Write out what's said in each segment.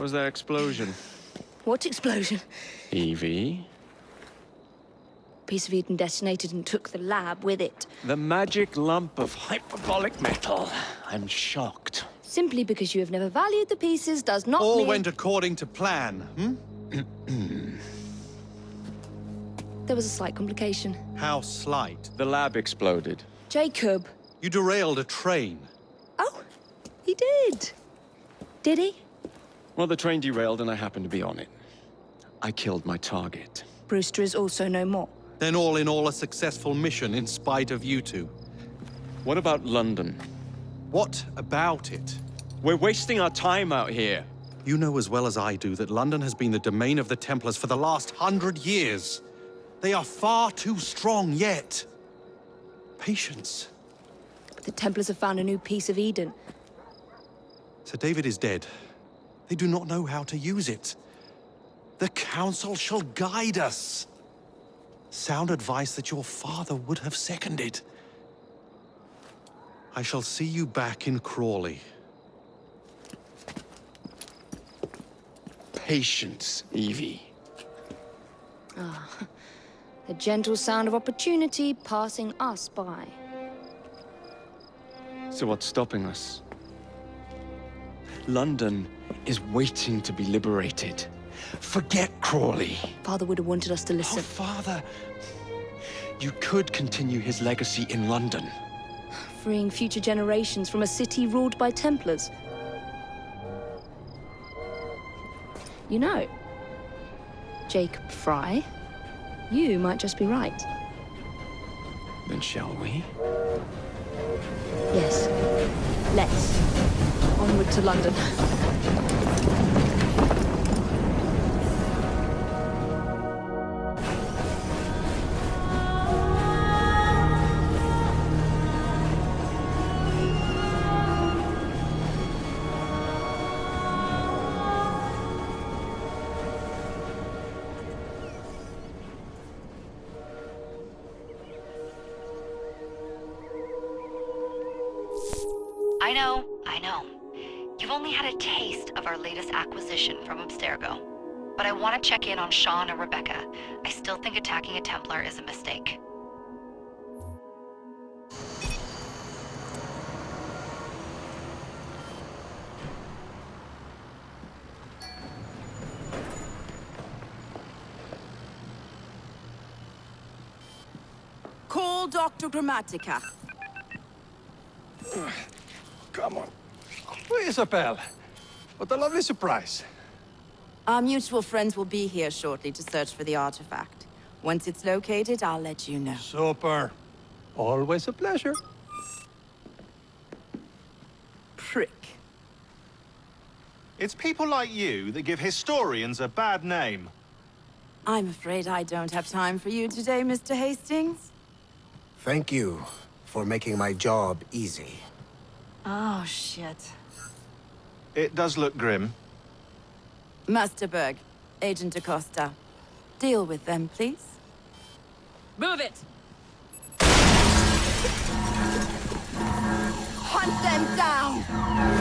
was that explosion? What explosion? Evie? Piece of Eden detonated and took the lab with it. The magic lump of hyperbolic metal. I'm shocked. Simply because you have never valued the pieces does not All mean... went according to plan, There was a slight complication. How slight. The lab exploded. Jacob. You derailed a train. Oh, he did. Did he? Well, the train derailed and I happened to be on it. I killed my target. Brewster is also no more. Then all in all a successful mission in spite of you two. What about London? What about it? We're wasting our time out here. You know as well as I do that London has been the domain of the Templars for the last 100 years. They are far too strong yet. Patience. But the Templars have found a new piece of Eden. Sir David is dead. They do not know how to use it. The Council shall guide us. Sound advice that your father would have seconded. I shall see you back in Crawley. Patience, Evie. The gentle sound of opportunity passing us by. So what's stopping us? London is waiting to be liberated. Forget Crawley. Father would have wanted us to Oh, listen. Father. You could continue his legacy in London. Freeing future generations from a city ruled by Templars. You know, Jacob Fry, you might just be right. Then shall we? Yes. Let's. Onward to London. I know. You've only had a taste of our latest acquisition from Abstergo. But I want to check in on Sean and Rebecca. I still think attacking a Templar is a mistake. Call Dr. Grammatica. Come on. Isabel, what a lovely surprise. Our mutual friends will be here shortly to search for the artifact. Once it's located, I'll let you know. Super. Always a pleasure. Prick. It's people like you that give historians a bad name. I'm afraid I don't have time for you today, Mr. Hastings. Thank you for making my job easy. Oh, shit. It does look grim. Master Berg, Agent Acosta. Deal with them, please. Move it! Hunt them down!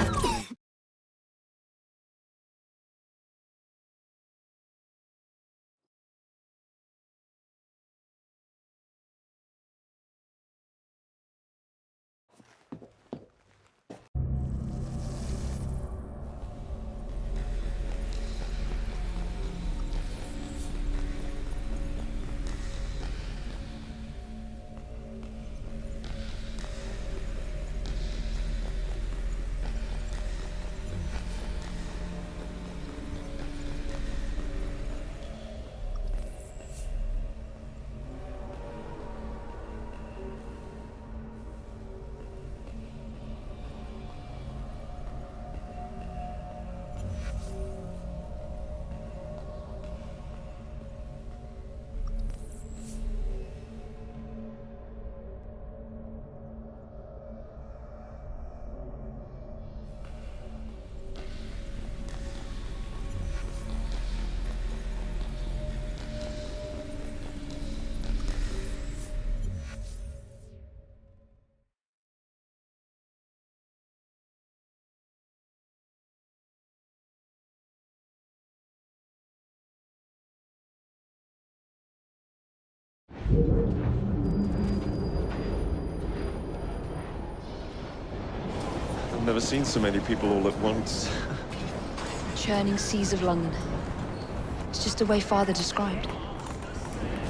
I've never seen so many people all at once. Churning seas of London. It's just the way Father described.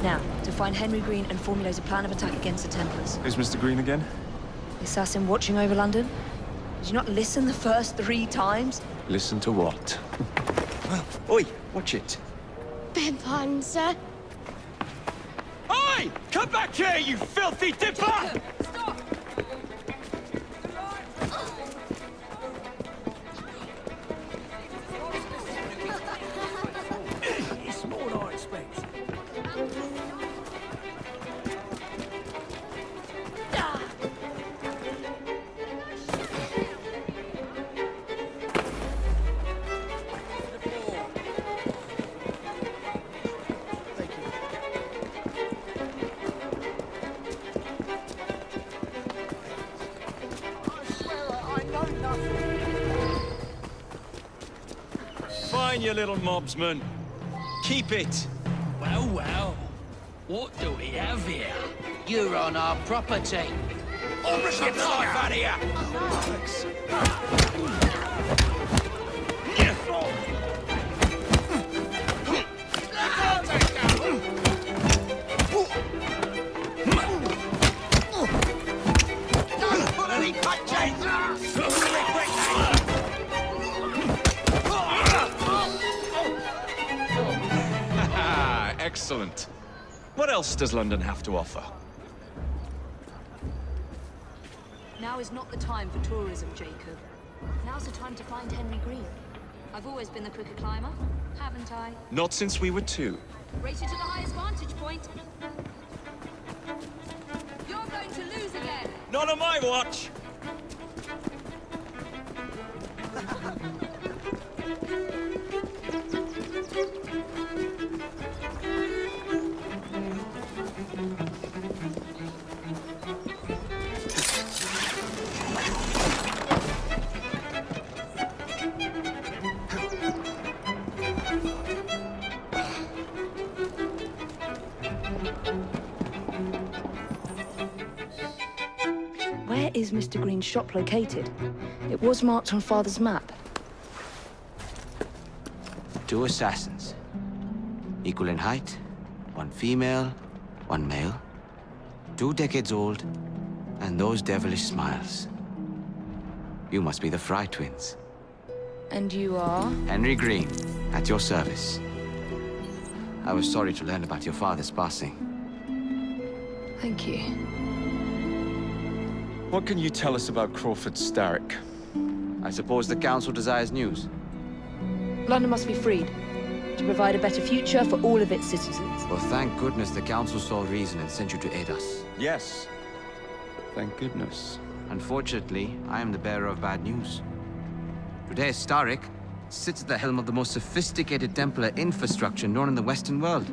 Now, to find Henry Green and formulate a plan of attack against the Templars. Who's Mr. Green again? The assassin watching over London? Did you not listen the first 3 times? Listen to what? Oi, watch it. Beg pardon, sir. Oi! Come back here, you filthy dipper! Stop! It's more than I expect. Fine, you little mobsman. Keep it. Well, well. What do we have here? You're on our property. Get the life out of here! Don't pull any punches! Excellent. What else does London have to offer? Now is not the time for tourism, Jacob. Now's the time to find Henry Green. I've always been the quicker climber, haven't I? Not since we were 2. Race you to the highest vantage point. You're going to lose again. Not on my watch! Where is Mr. Green's shop located? It was marked on Father's map. 2 assassins. Equal in height. 1 female, 1 male. 2 decades old. And those devilish smiles. You must be the Fry twins. And you are? Henry Green, at your service. I was sorry to learn about your father's passing. Thank you. What can you tell us about Crawford Starrick? I suppose the Council desires news. London must be freed to provide a better future for all of its citizens. Well, thank goodness the Council saw reason and sent you to aid us. Yes. Thank goodness. Unfortunately, I am the bearer of bad news. Today, Starrick sits at the helm of the most sophisticated Templar infrastructure known in the Western world.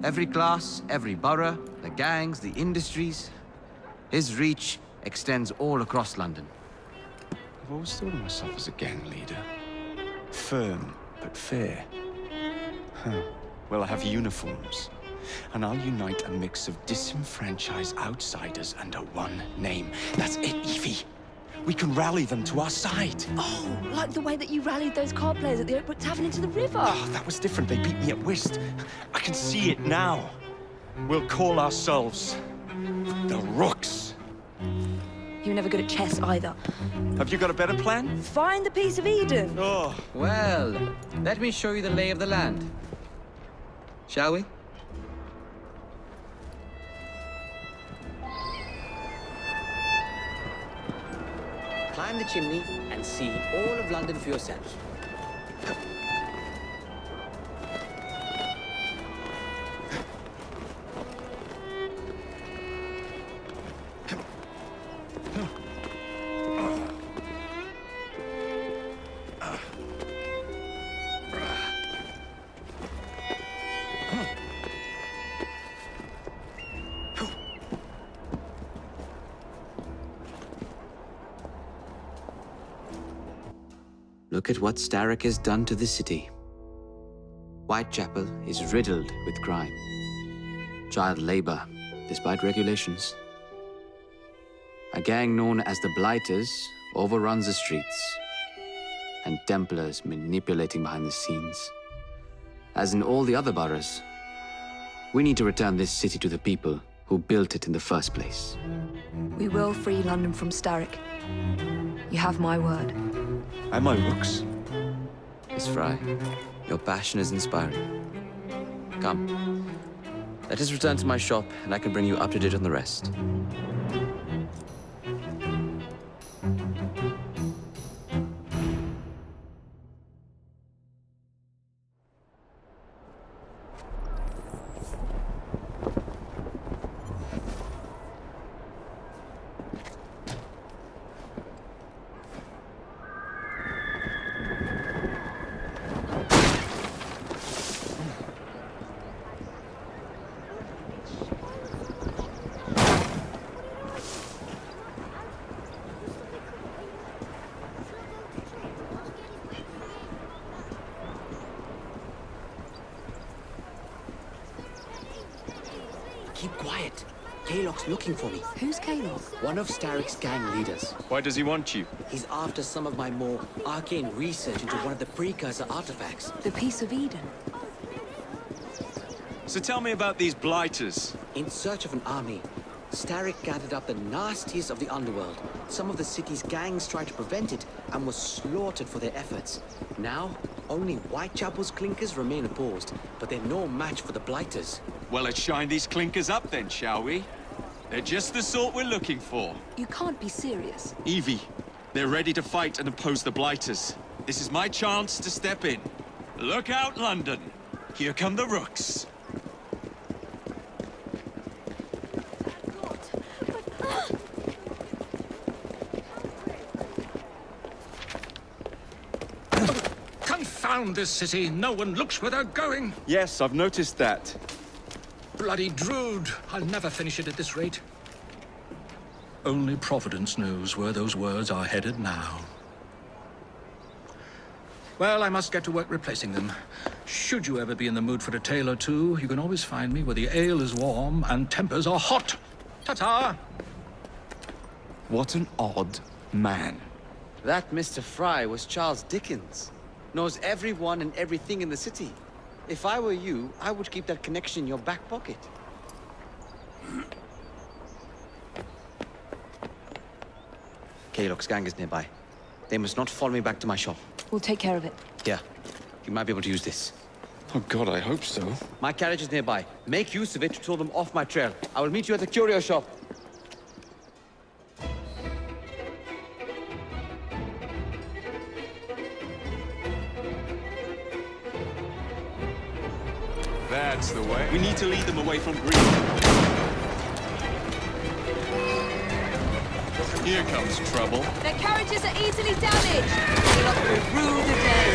Every class, every borough, the gangs, the industries. His reach extends all across London. I've always thought of myself as a gang leader. Firm, but fair. Huh. Well, I have uniforms. And I'll unite a mix of disenfranchised outsiders under one name. That's it, Evie. We can rally them to our side. Oh, like the way that you rallied those card players at the Oakbrook Tavern into the river. Oh, that was different. They beat me at whist. I can see it now. We'll call ourselves the Rooks. You were never good at chess either. Have you got a better plan? Find the piece of Eden. Oh, Well, let me show you the lay of the land. Shall we? Climb the chimney and see all of London for yourself. Look at what Starrick has done to the city. Whitechapel is riddled with crime. Child labor, despite regulations. A gang known as the Blighters overruns the streets, and Templars manipulating behind the scenes. As in all the other boroughs, we need to return this city to the people who built it in the first place. We will free London from Starrick. You have my word. And my looks. Miss Fry, your passion is inspiring. Come, let us return to my shop, and I can bring you up to date on the rest. Keep quiet. Kaylock's looking for me. Who's Kaylock? One of Starrick's gang leaders. Why does he want you? He's after some of my more arcane research into one of the precursor artifacts. The Piece of Eden. So tell me about these blighters. In search of an army, Starrick gathered up the nastiest of the underworld. Some of the city's gangs tried to prevent it and were slaughtered for their efforts. Now, only Whitechapel's clinkers remain opposed, but they're no match for the Blighters. Well, let's shine these clinkers up then, shall we? They're just the sort we're looking for. You can't be serious. Evie, they're ready to fight and oppose the blighters. This is my chance to step in. Look out, London. Here come the rooks. Confound this city. No one looks where they're going. Yes, I've noticed that. Bloody Drood. I'll never finish it at this rate. Only Providence knows where those words are headed now. Well, I must get to work replacing them. Should you ever be in the mood for a tale or two, you can always find me where the ale is warm and tempers are hot. Ta-ta! What an odd man. That Mr. Fry was Charles Dickens. Knows everyone and everything in the city. If I were you, I would keep that connection in your back pocket. Kaylock's gang is nearby. They must not follow me back to my shop. We'll take care of it. Here, you might be able to use this. Oh God, I hope so. My carriage is nearby. Make use of it to throw them off my trail. I will meet you at the curio shop. That's the way. We need to lead them away from Green. Here comes trouble. Their carriages are easily damaged. Kaylock will rue the day.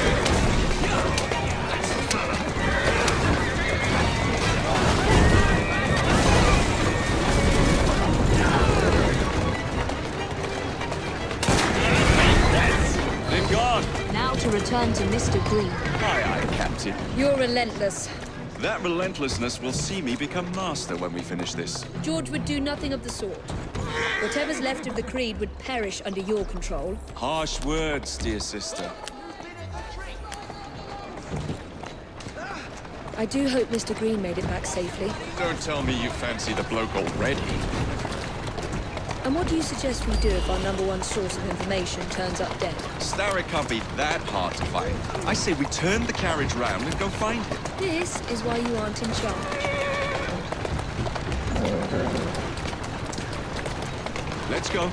They're gone. Now to return to Mr. Green. Aye, aye, Captain. You're relentless. That relentlessness will see me become master when we finish this. George would do nothing of the sort. Whatever's left of the Creed would perish under your control. Harsh words, dear sister. I do hope Mr. Green made it back safely. Don't tell me you fancy the bloke already. And what do you suggest we do if our #1 source of information turns up dead? Starrick can't be that hard to find. I say we turn the carriage round and go find him. This is why you aren't in charge. Let's go.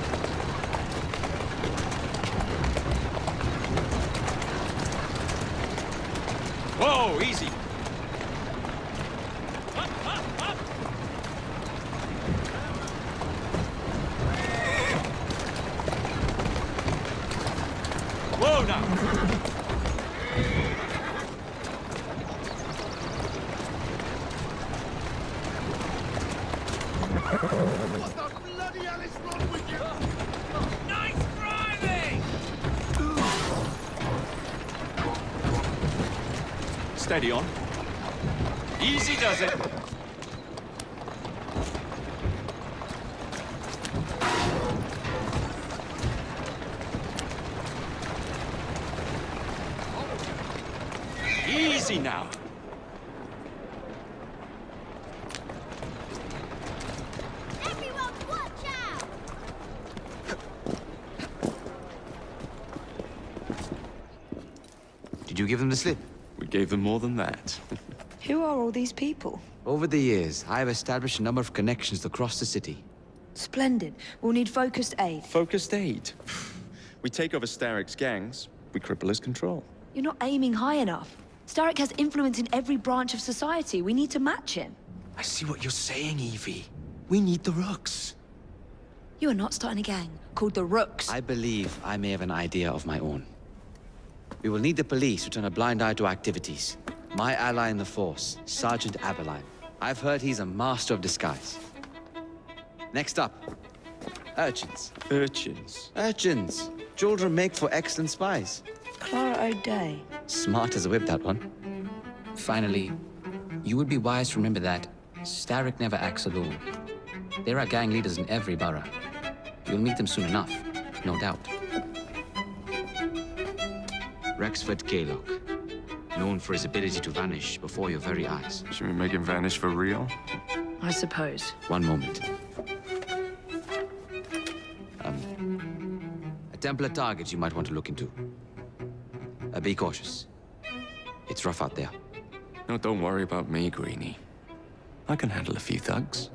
Whoa, easy. Whoa, now. What the bloody hell is wrong with you? Nice driving! Steady on. Easy does it. she now? Everyone, watch out! Did you give them the slip? We gave them more than that. Who are all these people? Over the years, I have established a number of connections across the city. Splendid. We'll need focused aid. Focused aid. We take over Starrick's gangs, we cripple his control. You're not aiming high enough. Starrick has influence in every branch of society. We need to match him. I see what you're saying, Evie. We need the Rooks. You are not starting a gang called the Rooks. I believe I may have an idea of my own. We will need the police to turn a blind eye to activities. My ally in the force, Sergeant Aberline. I've heard he's a master of disguise. Next up, urchins. Urchins? Urchins. Children make for excellent spies. Clara O'Day. Smart as a whip, that one. Finally, you would be wise to remember that Starrick never acts alone. There are gang leaders in every borough. You'll meet them soon enough, no doubt. Rexford Kaylock, known for his ability to vanish before your very eyes. Should we make him vanish for real? I suppose. One moment. A Templar target you might want to look into. Be cautious. It's rough out there. No, don't worry about me, Greenie. I can handle a few thugs.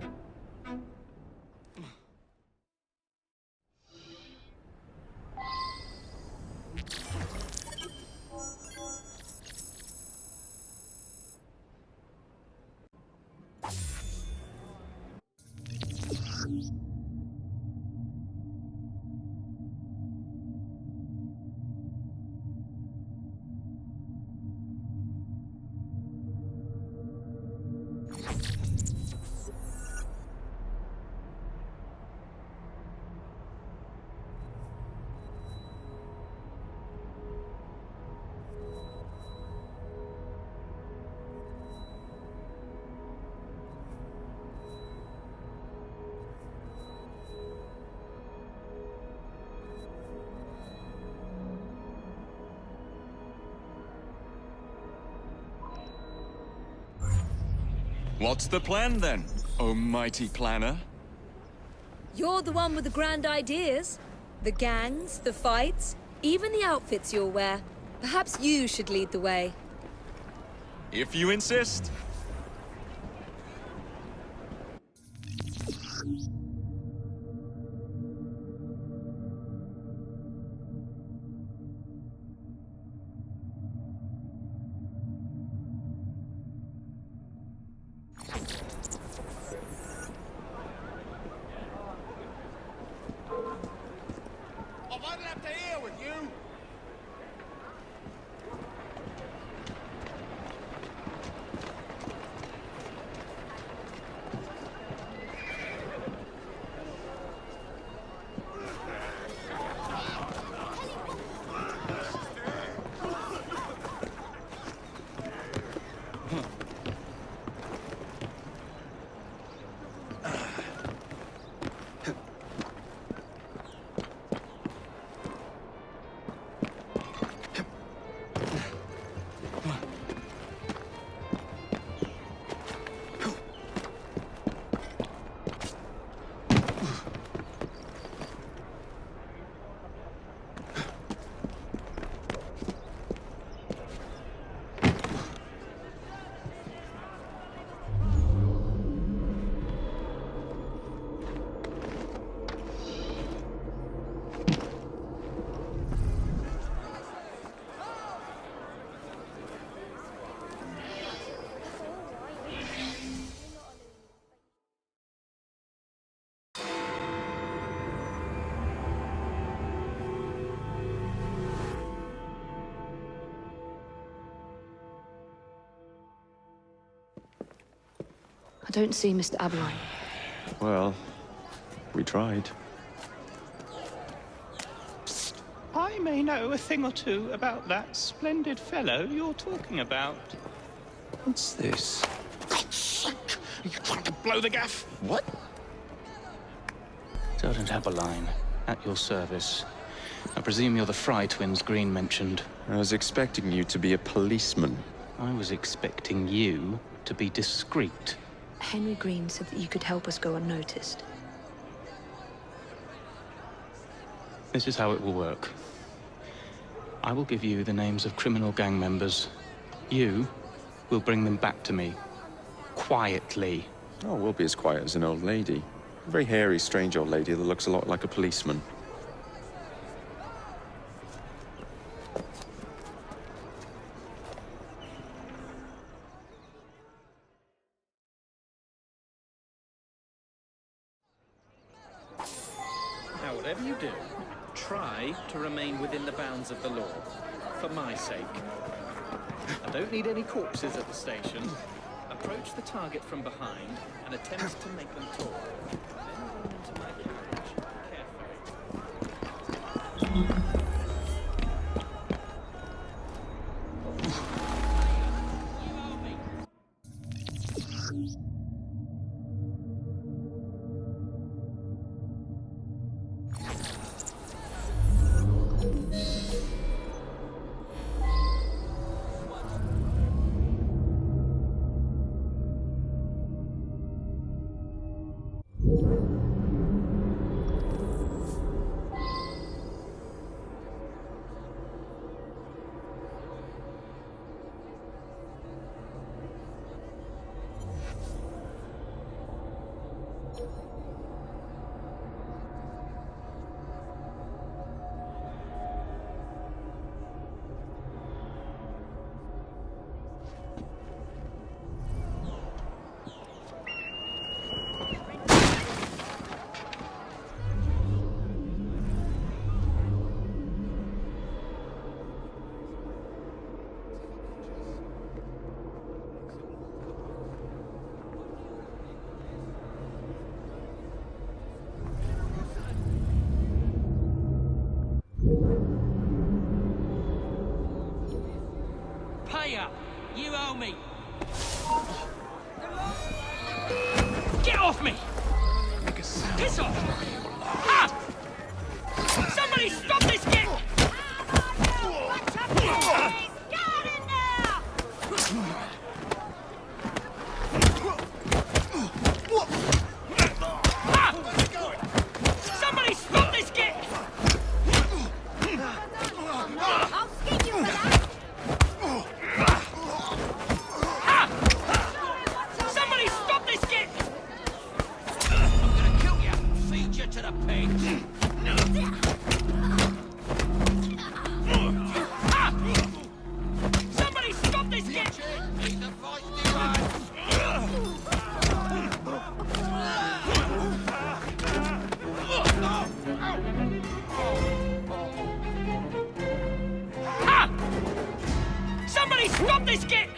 What's the plan then, oh mighty planner? You're the one with the grand ideas. The gangs, the fights, even the outfits you'll wear. Perhaps you should lead the way. If you insist. I don't see Mr. Aberline. Well, we tried. I may know a thing or two about that splendid fellow you're talking about. What's this? God's sake! Are you trying to blow the gaff? What? Sergeant Aberline, at your service. I presume you're the Fry twins Green mentioned. I was expecting you to be a policeman, I was expecting you to be discreet. Henry Green said that you could help us go unnoticed. This is how it will work. I will give you the names of criminal gang members. You will bring them back to me. Quietly. Oh, we'll be as quiet as an old lady. A very hairy, strange old lady that looks a lot like a policeman. Now, whatever you do, try to remain within the bounds of the law. For my sake. I don't need any corpses at the station. Approach the target from behind and attempt to make them talk. Then roll into my carriage, carefully. You owe me! Get off me! Piss off! Ah! Somebody stop this kid! Somebody stop this kid! I'll skin you for that! Somebody stop this kid! I'm gonna kill you! Feed you to the pigs! Somebody stop this kid! He's a feisty one! Somebody stop this kid!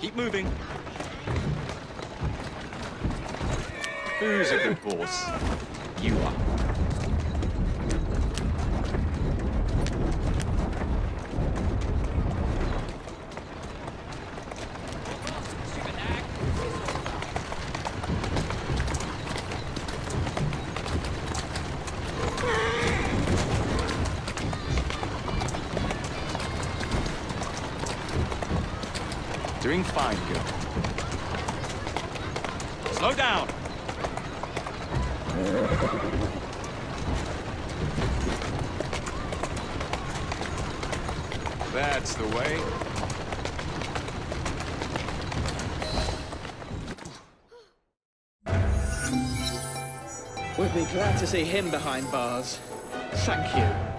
Keep moving. Who's a good horse? You are. Doing fine, girl. Slow down. That's the way. We'd be glad to see him behind bars. Thank you.